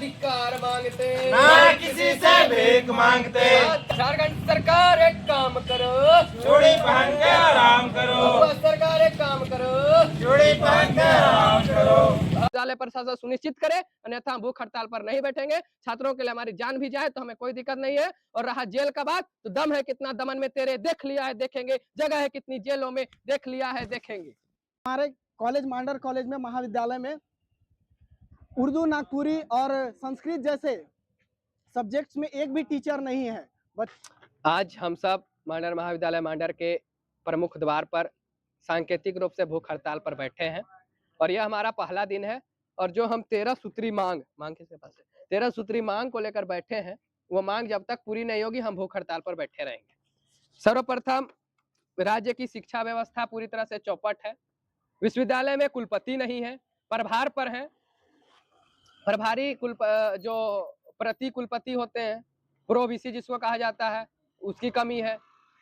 अधिकार मांगते, ना किसी से भीख मांगते। झारखंड सरकार एक काम करो, चूड़ी पहन के आराम करो। सरकार एक काम करो, चूड़ी पहन के आराम करो। विद्यालय प्रशासन सुनिश्चित करे, अन्यथा हम भूख हड़ताल पर नहीं बैठेंगे। छात्रों के लिए हमारी जान भी जाए तो हमें कोई दिक्कत नहीं है। और रहा जेल का बात, तो दम है कितना दमन में तेरे, देख लिया है देखेंगे, जगह है कितनी जेलों में, देख लिया है देखेंगे। हमारे कॉलेज मांडर कॉलेज में महाविद्यालय में उर्दू, नागपुरी और संस्कृत जैसे सब्जेक्ट्स में एक भी टीचर नहीं है। आज हम सब मांडर महाविद्यालय मांडर के प्रमुख द्वार पर सांकेतिक रूप से भूख हड़ताल पर बैठे हैं और यह हमारा पहला दिन है। और जो हम 13 सूत्री मांग किसके पास है, 13 सूत्री मांग को लेकर बैठे हैं, वो मांग जब तक पूरी नहीं होगी हम भूख हड़ताल पर बैठे रहेंगे। सर्वप्रथम, राज्य की शिक्षा व्यवस्था पूरी तरह से चौपट है। विश्वविद्यालय में कुलपति नहीं है, प्रभार पर है। प्रभारी जो प्रति कुलपति होते हैं, प्रोवीसी जिसको कहा जाता है, उसकी कमी है।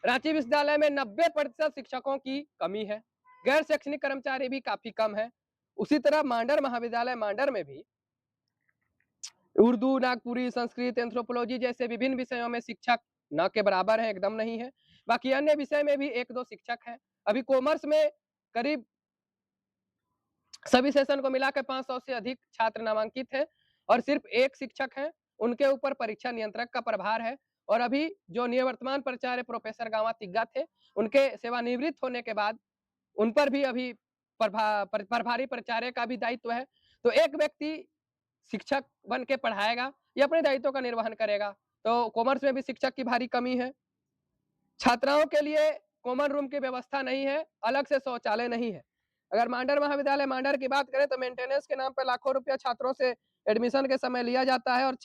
रांची विश्वविद्यालय में 90% शिक्षकों की कमी है। गैर शैक्षणिक कर्मचारी भी काफी कम है। उसी तरह मांडर महाविद्यालय मांडर में भी उर्दू, नागपुरी, संस्कृत, एंथ्रोपोलॉजी जैसे विभिन्न विषयों में शिक्षक न के बराबर है, एकदम नहीं है। बाकी अन्य विषय में भी 1-2 शिक्षक हैं। अभी कॉमर्स में करीब सभी सेशन को मिलाकर 500 से अधिक छात्र नामांकित हैं और सिर्फ 1 शिक्षक हैं। उनके ऊपर परीक्षा नियंत्रक का प्रभार है। और अभी जो निवर्तमान प्राचार्य प्रोफेसर गावा तिग्गा थे, उनके सेवानिवृत्त होने के बाद उन पर भी अभी प्रभारी प्राचार्य का भी दायित्व है। तो एक व्यक्ति शिक्षक बन के पढ़ाएगा या अपने दायित्व का निर्वहन करेगा। तो कॉमर्स में भी शिक्षक की भारी कमी है। छात्राओं के लिए कॉमन रूम की व्यवस्था नहीं है, अलग से शौचालय नहीं है। अगर मांडर महाविद्यालय मांडर की बात करें तो मेंटेनेंस के नाम पर लाखों रुपया छात्रों से एडमिशन के समय लिया जाता है। और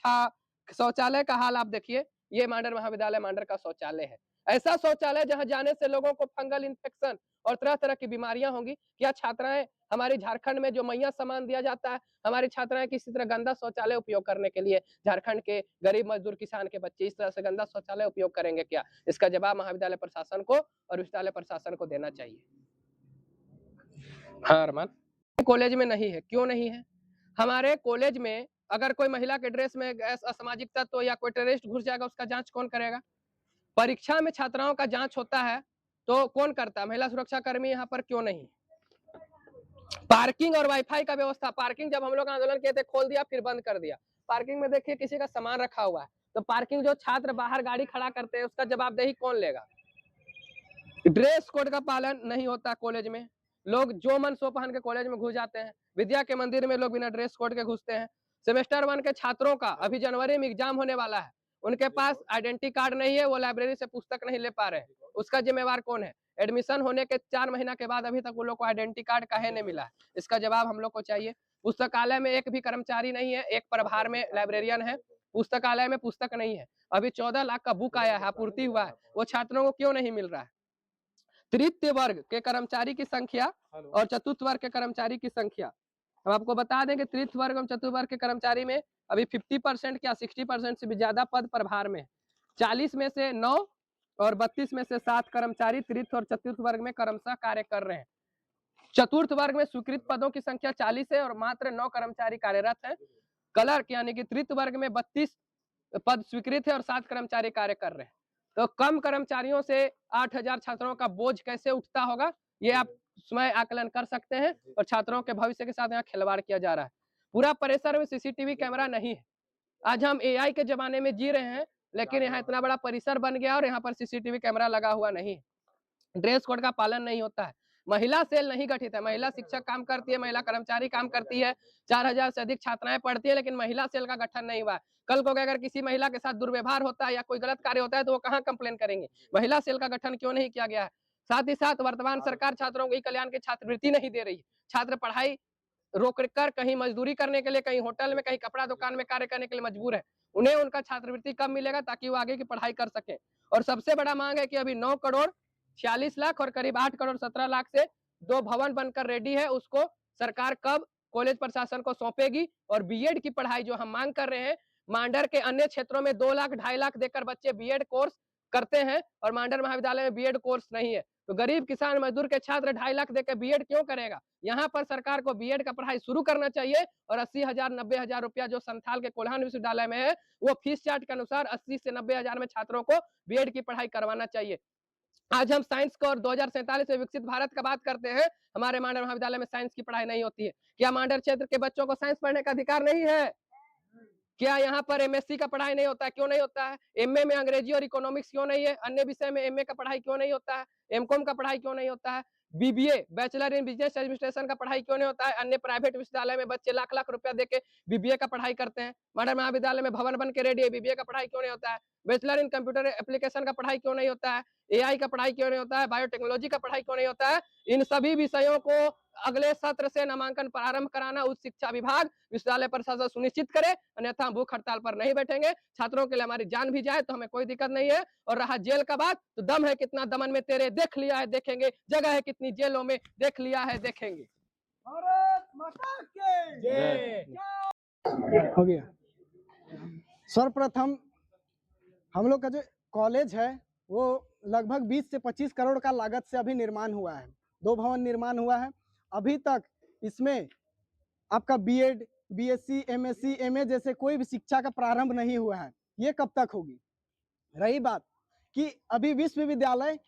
शौचालय का हाल आप देखिए, ये मांडर महाविद्यालय मांडर का शौचालय है। ऐसा शौचालय जहां जाने से लोगों को फंगल इन्फेक्शन और तरह तरह की बीमारियां होंगी। क्या छात्राएं, हमारी झारखंड में जो मैया सामान दिया जाता है, हमारी छात्राएं किसी तरह गंदा शौचालय उपयोग करने के लिए, झारखंड के गरीब मजदूर किसान के बच्चे इस तरह से गंदा शौचालय उपयोग करेंगे क्या? इसका जवाब महाविद्यालय प्रशासन को और विश्वविद्यालय प्रशासन को देना चाहिए। हाँ अरमान, कॉलेज में नहीं है। क्यों नहीं है? हमारे कॉलेज में अगर कोई महिला के ड्रेस में असामाजिक तत्व या कोई टेररिस्ट घुस जाएगा, उसका जांच कौन करेगा? परीक्षा में छात्राओं का जांच होता है तो कौन करता है? महिला सुरक्षा कर्मी यहाँ पर क्यों नहीं? पार्किंग और वाईफाई का व्यवस्था, पार्किंग जब हम लोग आंदोलन किए थे खोल दिया फिर बंद कर दिया। पार्किंग में देखिए किसी का सामान रखा हुआ है, तो पार्किंग जो छात्र बाहर गाड़ी खड़ा करते हैं उसका जवाबदेही कौन लेगा? ड्रेस कोड का पालन नहीं होता कॉलेज में, लोग जो मन सो पहन के कॉलेज में घुस जाते हैं। विद्या के मंदिर में लोग बिना ड्रेस कोड के घुसते हैं। सेमेस्टर 1 के छात्रों का अभी जनवरी में एग्जाम होने वाला है, उनके पास आइडेंटिटी कार्ड नहीं है, वो लाइब्रेरी से पुस्तक नहीं ले पा रहे हैं। उसका जिम्मेवार कौन है? एडमिशन होने के 4 महीना के बाद अभी तक वो लोग को आइडेंटिटी कार्ड काहे नहीं मिला है? इसका जवाब हम लोग को चाहिए। पुस्तकालय में एक भी कर्मचारी नहीं है, एक प्रभार में लाइब्रेरियन है, पुस्तकालय में पुस्तक नहीं है। अभी 14 लाख का बुक आया है, आपूर्ति हुआ है, वो छात्रों को क्यों नहीं मिल रहा है? तृतीय वर्ग के कर्मचारी की संख्या और चतुर्थ वर्ग के कर्मचारी की संख्या, हम आपको बता दें कि तृतीय वर्ग और चतुर्थ वर्ग के कर्मचारी में अभी 50% क्या 60% से भी ज्यादा पद प्रभार में। 40 में से 9 और 32 में से 7 कर्मचारी तृतीय और चतुर्थ वर्ग में क्रमशः कार्य कर रहे हैं। चतुर्थ वर्ग में स्वीकृत पदों की संख्या 40 है और मात्र 9 कर्मचारी कार्यरत हैं। क्लर्क यानी कि तृतीय वर्ग में 32 पद स्वीकृत है और 7 कर्मचारी कार्य कर रहे हैं। तो कम कर्मचारियों से 8000 छात्रों का बोझ कैसे उठता होगा, ये आप स्वयं आकलन कर सकते हैं। और छात्रों के भविष्य के साथ यहाँ खिलवाड़ किया जा रहा है। पूरा परिसर में सीसीटीवी कैमरा नहीं है। आज हम एआई के जमाने में जी रहे हैं, लेकिन यहाँ इतना बड़ा परिसर बन गया और यहाँ पर सीसीटीवी कैमरा लगा हुआ नहीं है। ड्रेस कोड का पालन नहीं होता है। महिला सेल नहीं गठित है, महिला शिक्षक काम करती है, महिला कर्मचारी काम करती है, 4000 से अधिक छात्राएं पढ़ती है, लेकिन महिला सेल का गठन नहीं हुआ है। कल को अगर किसी महिला के साथ दुर्व्यवहार होता है या कोई गलत कार्य होता है तो वो कहाँ कंप्लेन करेंगे? महिला सेल का गठन क्यों नहीं किया गया है? साथ ही साथ वर्तमान सरकार छात्रों को कल्याण की छात्रवृत्ति नहीं दे रही है। छात्र पढ़ाई रोक कर कहीं मजदूरी करने के लिए, कहीं होटल में, कहीं कपड़ा दुकान में कार्य करने के लिए मजबूर है। उन्हें उनका छात्रवृत्ति कब मिलेगा ताकि वो आगे की पढ़ाई कर सके? और सबसे बड़ा मांग है कि अभी 9 करोड़ 46 लाख और करीब 8 करोड़ 17 लाख से 2 भवन बनकर रेडी है, उसको सरकार कब कॉलेज प्रशासन को सौंपेगी? और बीएड की पढ़ाई जो हम मांग कर रहे हैं, मांडर के अन्य क्षेत्रों में 2 लाख 2.5 लाख देकर बच्चे बीएड कोर्स करते हैं और मांडर महाविद्यालय में बीएड कोर्स नहीं है। तो गरीब किसान मजदूर के छात्र 2.5 लाख देकर बीएड क्यों करेगा? यहाँ पर सरकार को बीएड का पढ़ाई शुरू करना चाहिए और 80,000 90,000 रुपया जो संथाल के कोल्हान विश्वविद्यालय में है वो फीस चार्ट के अनुसार 80 से 90,000 में छात्रों को बीएड की पढ़ाई करवाना चाहिए। आज हम साइंस को और 2047 में विकसित भारत का बात करते हैं, हमारे मांडर महाविद्यालय में साइंस की पढ़ाई नहीं होती है। क्या मांडर क्षेत्र के बच्चों को साइंस पढ़ने का अधिकार नहीं है? क्या यहाँ पर एमएससी का पढ़ाई नहीं होता है? क्यों नहीं होता है? एमए में अंग्रेजी और इकोनॉमिक्स क्यों नहीं है? अन्य विषय में एमए का पढ़ाई क्यों नहीं होता है? एमकॉम का पढ़ाई क्यों नहीं होता है? BBA bachelor in business administration का पढ़ाई क्यों नहीं होता है? अन्य प्राइवेट विश्वविद्यालय में बच्चे लाख लाख रुपया देके बीबीए का पढ़ाई करते हैं, मॉडर्न महाविद्यालय में भवन बन के रेडी है, बीबीए का पढ़ाई क्यों नहीं होता है? बैचलर इन कंप्यूटर एप्लीकेशन का पढ़ाई क्यों नहीं होता है? एआई का पढ़ाई क्यों नहीं होता है? बायोटेक्नोलॉजी का पढ़ाई क्यों नहीं होता है? इन सभी विषयों को अगले सत्र से नामांकन प्रारंभ कराना उच्च शिक्षा विभाग विश्वविद्यालय प्रशासन सुनिश्चित करे, अन्यथा हम भूख हड़ताल पर नहीं बैठेंगे। छात्रों के लिए हमारी जान भी जाए तो हमें कोई दिक्कत नहीं है। और रहा जेल का बात, तो दम है कितना दमन में तेरे, देख लिया है देखेंगे, जगह है कितनी जेलों में, देख लिया है देखेंगे। भारत माता की जय। हो गया। सर्वप्रथम हम लोग का जो कॉलेज है वो लगभग 20 से 25 करोड़ का लागत से अभी निर्माण हुआ है। 2 भवन निर्माण हुआ है। अभी तक इसमें आपका बीएड, बीएससी, एमएससी, एमए जैसे कोई भी शिक्षा का प्रारंभ नहीं हुआ है। ये कब तक होगी? रही बात कि अभी विश्वविद्यालय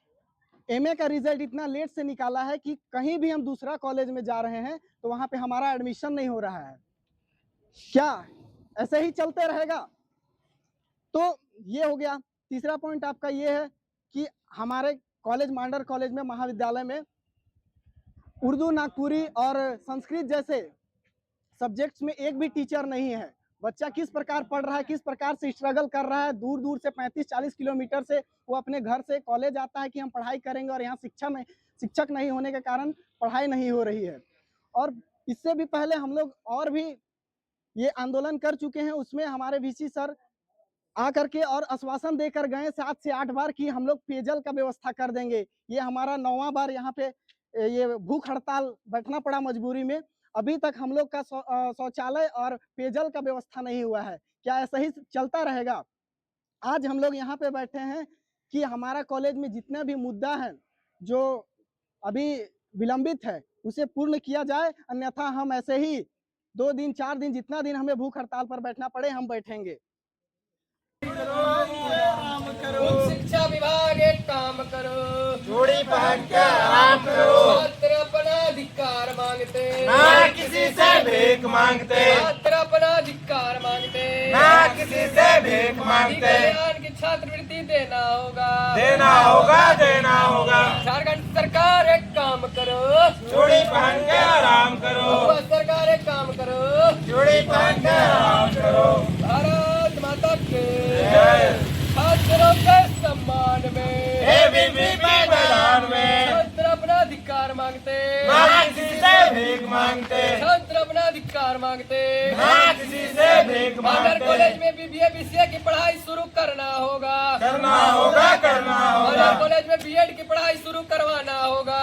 एमए का रिजल्ट इतना लेट से निकाला है कि कहीं भी हम दूसरा कॉलेज में जा रहे हैं तो वहाँ पे हमारा एडमिशन नहीं हो रहा है। क्या ऐसे ही चलते रहेगा? तो ये हो गया। तीसरा पॉइंट आपका ये है कि हमारे कॉलेज मांडर कॉलेज में महाविद्यालय में उर्दू, नागपुरी और संस्कृत जैसे सब्जेक्ट्स में एक भी टीचर नहीं है। बच्चा किस प्रकार पढ़ रहा है, किस प्रकार से स्ट्रगल कर रहा है, दूर दूर से 35-40 किलोमीटर से वो अपने घर से कॉलेज आता है कि हम पढ़ाई करेंगे, और यहाँ शिक्षक नहीं होने के कारण पढ़ाई नहीं हो रही है। और इससे भी पहले हम लोग और भी ये आंदोलन कर चुके हैं। उसमें हमारे वीसी सर आकर के और आश्वासन देकर गए 7 से 8 बार कि हम लोग पेयजल का व्यवस्था कर देंगे। ये हमारा 9वां बार यहाँ पे ये भूख हड़ताल बैठना पड़ा मजबूरी में। अभी तक हम लोग का शौचालय और पेयजल का व्यवस्था नहीं हुआ है। क्या ऐसा ही चलता रहेगा? आज हम लोग यहाँ पे बैठे हैं कि हमारा कॉलेज में जितना भी मुद्दा है जो अभी विलंबित है उसे पूर्ण किया जाए, अन्यथा हम ऐसे ही 2 दिन 4 दिन जितना दिन हमें भूख हड़ताल पर बैठना पड़े हम बैठेंगे। उच्च शिक्षा विभाग एक काम करो, चूड़ी पहन के आराम करो, छात्र अपना अधिकार मांगते, ना किसी से भीख मांगते, छात्र अपना अधिकार मांगते, ना किसी से भीख मांगते। कल्याण की छात्रवृत्ति देना होगा, देना होगा, देना होगा। झारखंड सरकार एक काम करो, चूड़ी पहन के आराम करो, सरकार एक काम करो, चूड़ी पहन के आराम करो। भारत माता के जय। छात्रों के सम्मान में एबीवीपी मैदान में छात्र अपना अधिकार मांगते, ना किसी से भीख मांगते, छात्र अपना अधिकार मांगते, ना किसी से भीख मांडर मांगते। कॉलेज में बीबीए बीसीए की पढ़ाई शुरू करना होगा, करना होगा, करना होगा। मांडर कॉलेज में बीएड की पढ़ाई शुरू करवाना होगा,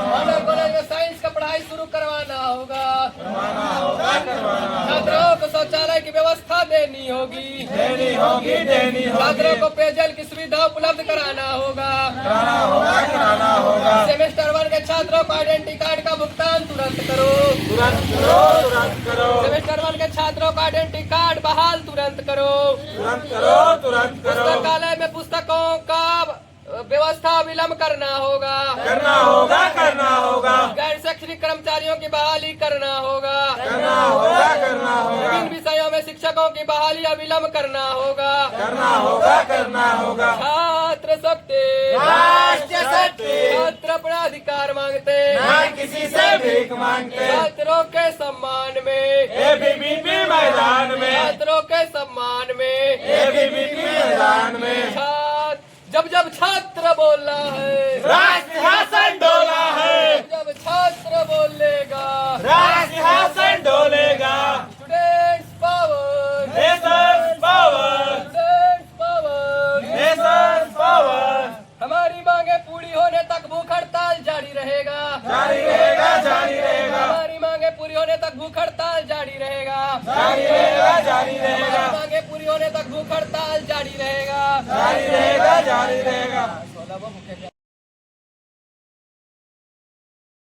मांडर कॉलेज में साइंस का पढ़ाई शुरू करवाना होगा, छात्रों को शौचालय की व्यवस्था देनी होगी, देनी होगी, देनी होगी। छात्रों को पेयजल की सुविधा उपलब्ध कराना होगा, कराना होगा, कराना होगा। सेमेस्टर 1 के छात्रों को आइडेंटिटी कार्ड का भुगतान तुरंत करो, तुरंत करो, तुरंत करो, सेमेस्टर 1 के छात्रों को आइडेंटिटी कार्ड बहाल तुरंत करो, तुरंत करो, तुरंत करो। पुस्तकालय में पुस्तकों का व्यवस्था विलम्ब करना होगा, करना होगा, करना होगा, गैर शैक्षणिक कर्मचारियों की बहाली करना होगा, करना होगा, करना होगा, विभिन्न विषयों में शिक्षकों की बहाली अविलंब करना होगा, करना होगा, करना होगा। छात्र शक्ति, राष्ट्र शक्ति, छात्र अपना अधिकार मांगते, ना किसी से भीख मांगते। छात्रों के सम्मान में एबीवीपी मैदान में, छात्रों के सम्मान में एबीवीपी मैदान में। जब जब छात्र बोलना है राष्ट्र सिंहासन डोला है, जब छात्र बोलेगा राष्ट्र सिंहासन डोलेगा। Students power, nations power, students power, nations power. हमारी मांगे पूरी होने तक भूख हड़ताल जारी रहेगा, जारी रहेगा, जारी रहेगा, हमारी मांगे पूरी होने तक भूख हड़ताल जारी रहेगा, जारी रहेगा, जारी रहेगा, हमारी मांगे पूरी होने तक भूख हड़ताल जारी रहेगा, जारी रहेगा, जारी रहेगा।